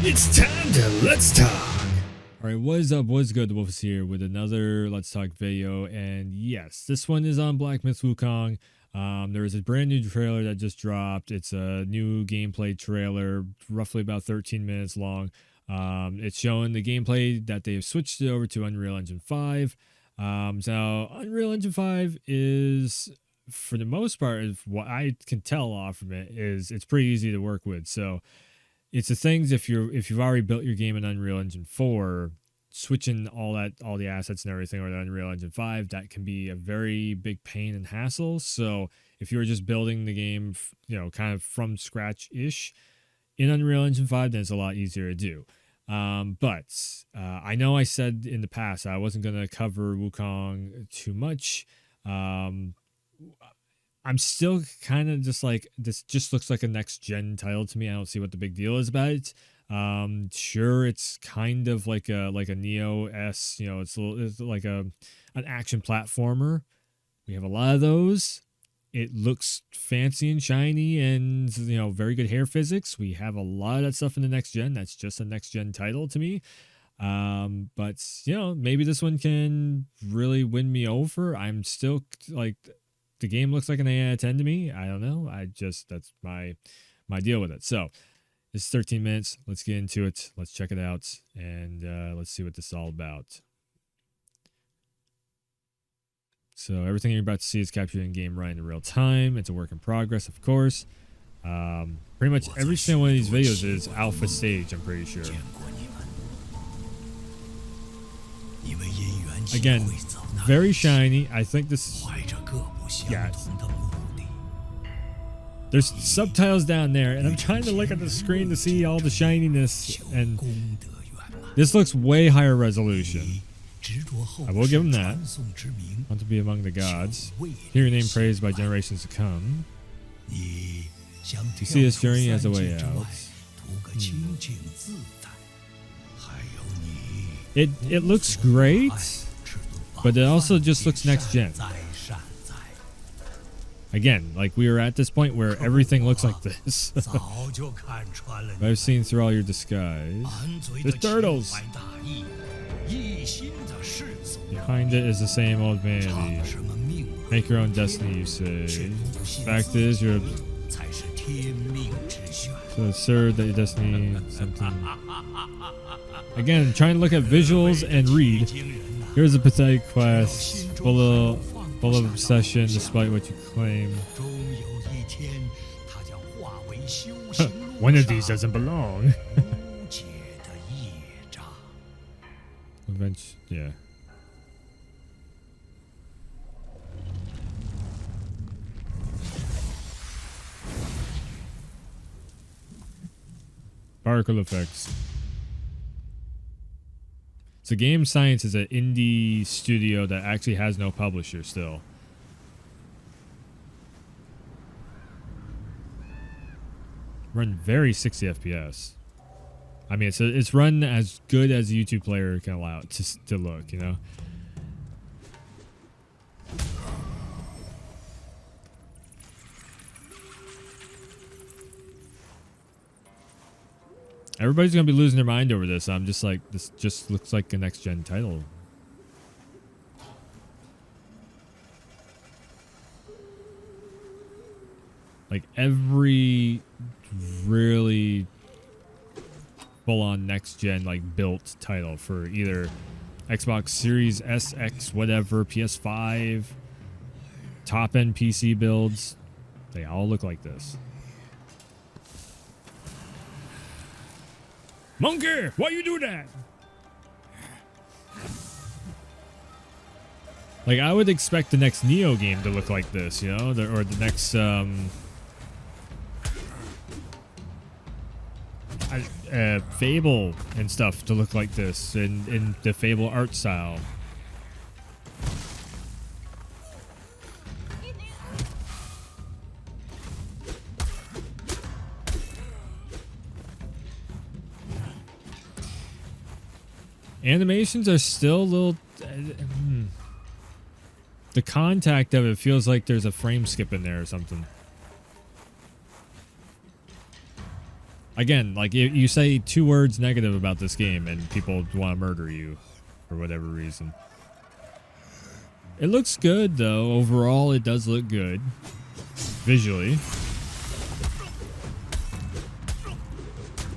It's time to Let's Talk. All right, what is up? What's good? Wolf is here with another Let's Talk video, and yes, this one is on Black Myth Wukong. There is a brand new trailer that just dropped. It's a new gameplay trailer, roughly about 13 minutes long. It's showing the gameplay that they've switched it over to Unreal Engine 5. So Unreal Engine 5 is, for the most part, what I can tell off of it, is it's pretty easy to work with. So it's the things, if you've already built your game in Unreal Engine 4, switching all the assets and everything over to Unreal Engine 5, that can be a very big pain and hassle. So if you're just building the game, kind of from scratch ish in Unreal Engine 5, then it's a lot easier to do. But I know I said in the past I wasn't going to cover Wukong too much. I'm still kind of just like, this just looks like a next gen title to me. I don't see what the big deal is about it. Sure, it's kind of like a Neo-esque, it's like an action platformer. We have a lot of those. It looks fancy and shiny and, very good hair physics. We have a lot of that stuff in the next gen. That's just a next gen title to me. But maybe this one can really win me over. I'm still like, the game looks like an 8 out of 10 to me. I don't know. That's my deal with it. So it's 13 minutes. Let's get into it. Let's check it out. And let's see what this is all about. So everything you're about to see is captured in game right in real time. It's a work in progress, of course. Pretty much every single one of these videos is alpha stage, I'm pretty sure. Again, very shiny. I think this... Yeah. There's subtitles down there, and I'm trying to look at the screen to see all the shininess, and this looks way higher resolution. I will give him that. Want to be among the gods. Hear your name praised by generations to come. You see this journey as a way out. It looks great, but it also just looks next gen. Again, like, we are at this point where everything looks like this. I've seen through all your disguise. There's turtles! Behind it is the same old vanity. Make your own destiny, you say. Fact is, you're so absurd that your destiny something. Again, trying to look at visuals and read. Here's a pathetic quest full of obsession despite what you claim. One of these doesn't belong. Yeah. Particle effects. So Game Science is an indie studio that actually has no publisher still. Run very 60 FPS. I mean, it's run as good as a YouTube player can allow it to look, Everybody's gonna be losing their mind over this. I'm just like, this just looks like a next gen title. Like, every really full-on next gen, like, built title for either Xbox Series S, X, whatever, PS5, top end PC builds, they all look like this. Monkey, why you do that? Like, I would expect the next Neo game to look like this, or the next Fable and stuff to look like this in the Fable art style. Animations are still a little... the contact of it feels like there's a frame skip in there or something. again, like you say 2 words negative about this game and people want to murder you for whatever reason. It looks good though. Overall, it does look good visually.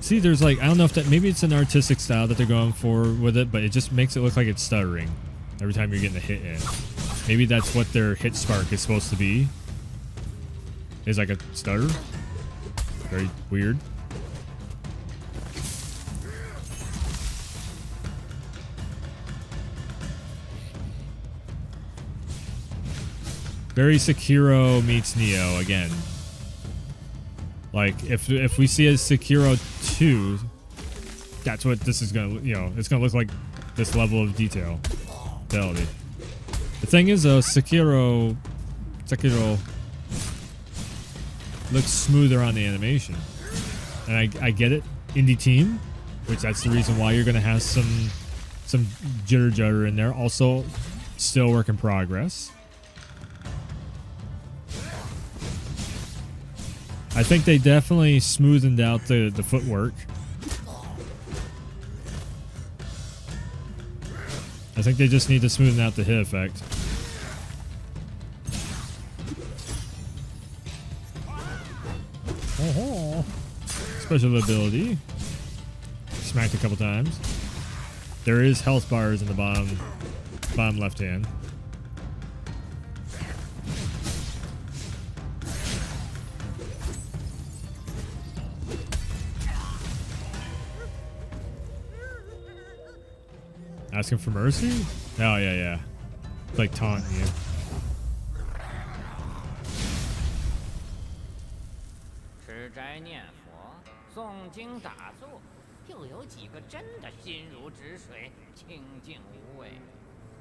See, there's like, I don't know if that, maybe it's an artistic style that they're going for with it, but it just makes it look like it's stuttering every time you're getting a hit in. Maybe that's what their hit spark is supposed to be. Is like a stutter. Very weird. Very Sekiro meets Neo again. Like if we see a Sekiro 2, that's what this is gonna, you know, it's gonna look like this level of detail. Fidelity. The thing is though, Sekiro looks smoother on the animation. And I get it, indie team, which that's the reason why you're gonna have some jitter judder in there. Also, still work in progress. I think they definitely smoothened out the footwork. I think they just need to smoothen out the hit effect. Oh, special ability. Smacked a couple times. There is health bars in the bottom left hand. Asking for mercy? Oh, yeah. It's like taunting you.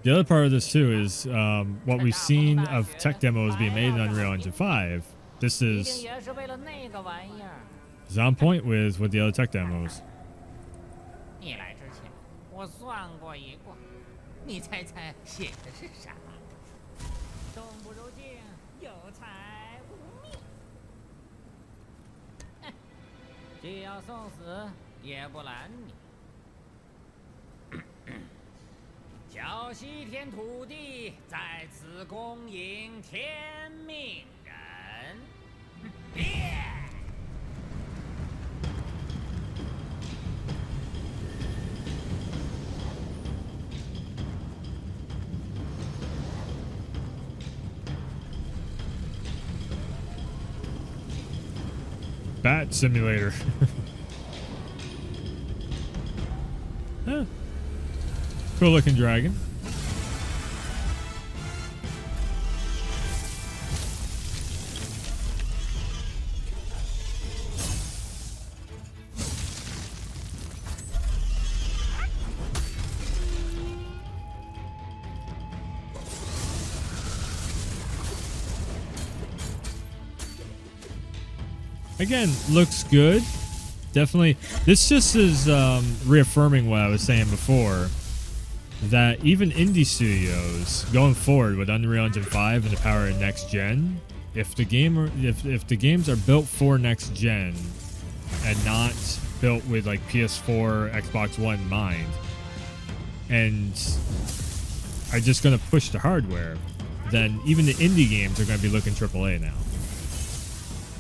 The other part of this too is what we've seen of tech demos being made in Unreal Engine 5. This is on point with the other tech demos. 我算过一卦，你猜猜写的是啥？动不如静，有财无命。哼，既要送死，也不拦你。叫西天土地在此恭迎天命人。变。 Bat simulator. Huh. Cool looking dragon. Again, looks good. Definitely. This just is reaffirming what I was saying before. That even indie studios going forward with Unreal Engine 5 and the power of next gen, if the games are built for next gen and not built with like PS4, Xbox One in mind, and are just going to push the hardware, then even the indie games are going to be looking AAA now.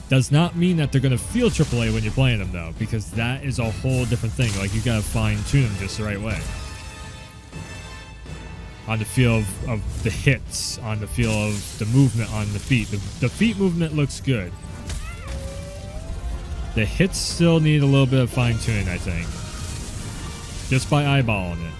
Does not mean that they're going to feel AAA when you're playing them, though, because that is a whole different thing. Like, you got to fine-tune them just the right way. On the feel of the hits, on the feel of the movement on the feet. The feet movement looks good. The hits still need a little bit of fine-tuning, I think. Just by eyeballing it.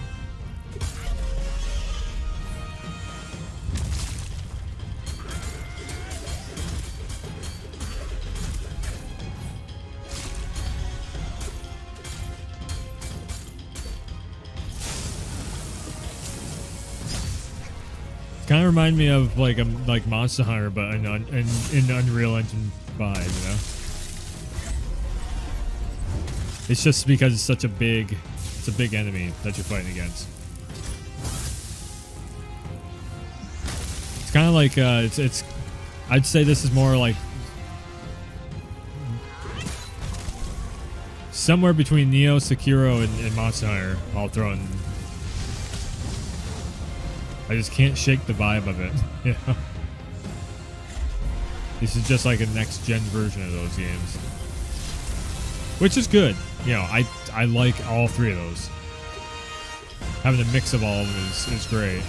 Kind of remind me of like Monster Hunter, but in Unreal Engine 5, you know. It's just because it's such a big, enemy that you're fighting against. It's kind of like it's. I'd say this is more like somewhere between Neo, Sekiro, and Monster Hunter. I'll throw in. I just can't shake the vibe of it. You know? This is just like a next gen version of those games, which is good. You know, I like all three of those. Having a mix of all of them is great.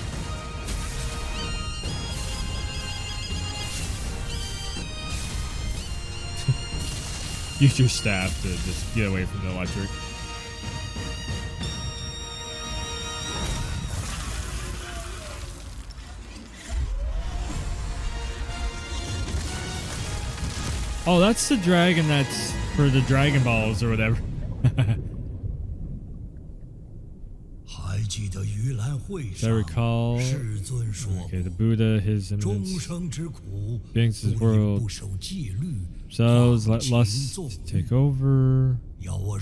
Use your staff to just get away from the electric. Oh, that's the dragon that's for the Dragon Balls or whatever. I recall. Okay, the Buddha, his imminence, beings his world. Selves let lust take over. I got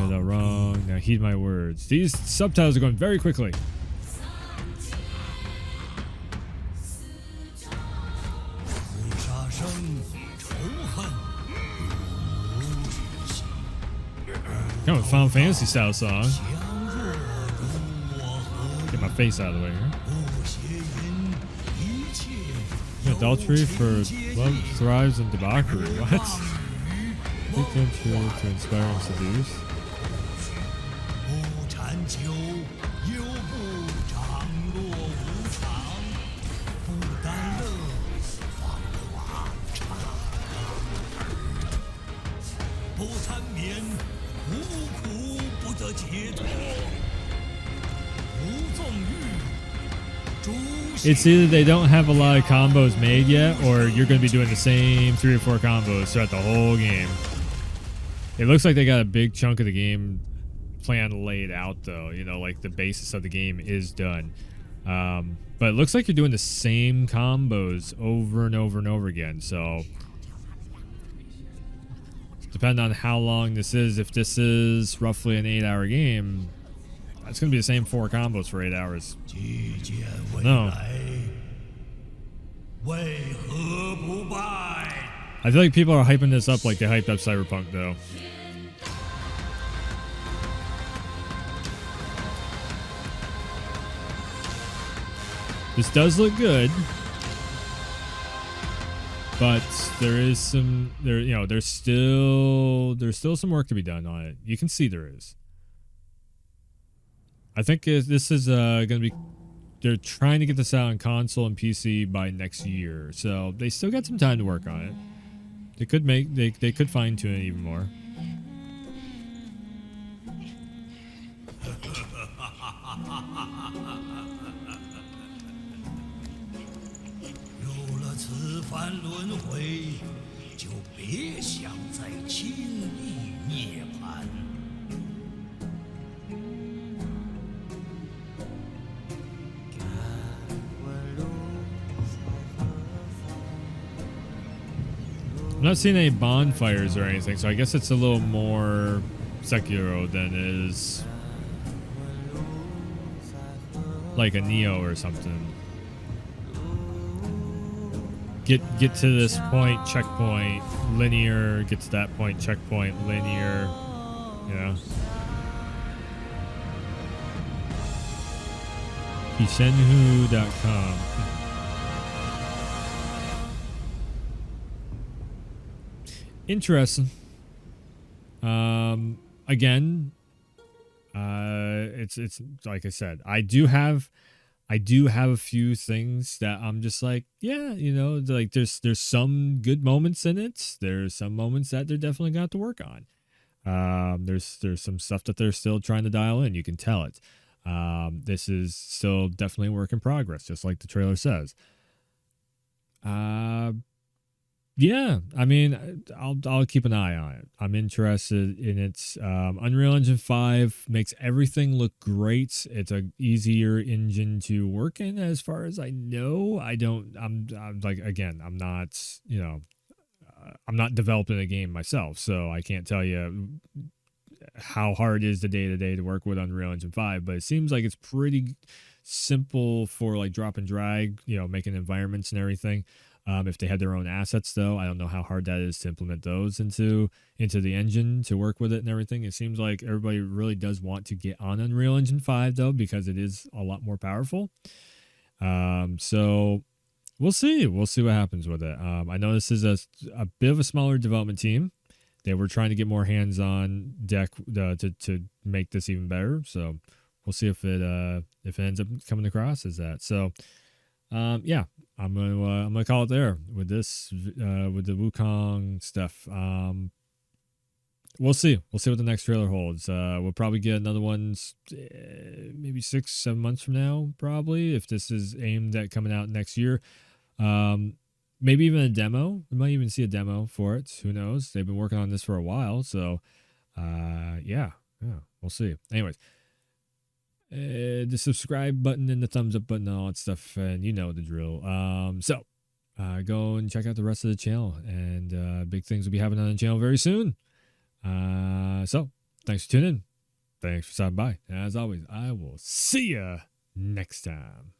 that wrong. Now heed my words. These subtitles are going very quickly. Kind of a Final Fantasy style song. Get my face out of the way here. Adultery for love thrives in debauchery. What? Seek them to inspire and seduce. It's either they don't have a lot of combos made yet, or you're going to be doing the same 3 or 4 combos throughout the whole game. It looks like they got a big chunk of the game plan laid out, though. You know, like the basis of the game is done. But it looks like you're doing the same combos over and over and over again. So, depending on how long this is, if this is roughly an 8-hour game, it's going to be the same 4 combos for 8 hours. No. I feel like people are hyping this up like they hyped up Cyberpunk, though. This does look good, but there is some there's still some work to be done on it. You can see there is. I think this is going to be. They're trying to get this out on console and PC by next year, so they still got some time to work on it. They could they could fine tune it even more. I'm not seeing any bonfires or anything, so I guess it's a little more Sekiro than it is like a Neo or something. Get to this point, checkpoint, linear. Get to that point, checkpoint, linear. You know. Kishenhu.com. Interesting. Again, it's like I said, I do have a few things that I'm just like, yeah, you know, like there's some good moments in it. There's some moments that they're definitely got to work on. There's some stuff that they're still trying to dial in. You can tell it. This is still definitely a work in progress, just like the trailer says. Yeah, I mean, I'll keep an eye on it. I'm interested in it. Unreal Engine 5 makes everything look great. It's an easier engine to work in, as far as I know. I'm like, again, I'm not, you know, I'm not developing a game myself, so I can't tell you how hard it is the day-to-day to work with Unreal Engine 5, but it seems like it's pretty simple for like drop and drag, you know, making environments and everything. If they had their own assets, though, I don't know how hard that is to implement those into the engine to work with it and everything. It seems like everybody really does want to get on Unreal Engine 5 though, because it is a lot more powerful. So we'll see. We'll see what happens with it. I know this is a bit of a smaller development team. They were trying to get more hands on deck to make this even better. So we'll see if it ends up coming across as that. So yeah, I'm gonna call it there with this with the Wukong stuff. We'll see. We'll see what the next trailer holds. We'll probably get another one maybe 6-7 months from now, probably, if this is aimed at coming out next year. Maybe even a demo. We might even see a demo for it. Who knows? They've been working on this for a while, so yeah, we'll see. Anyways, the subscribe button and the thumbs up button and all that stuff, and you know the drill. So go and check out the rest of the channel, and big things will be happening on the channel very soon. So thanks for tuning in. Thanks for stopping by. As always, I will see ya next time.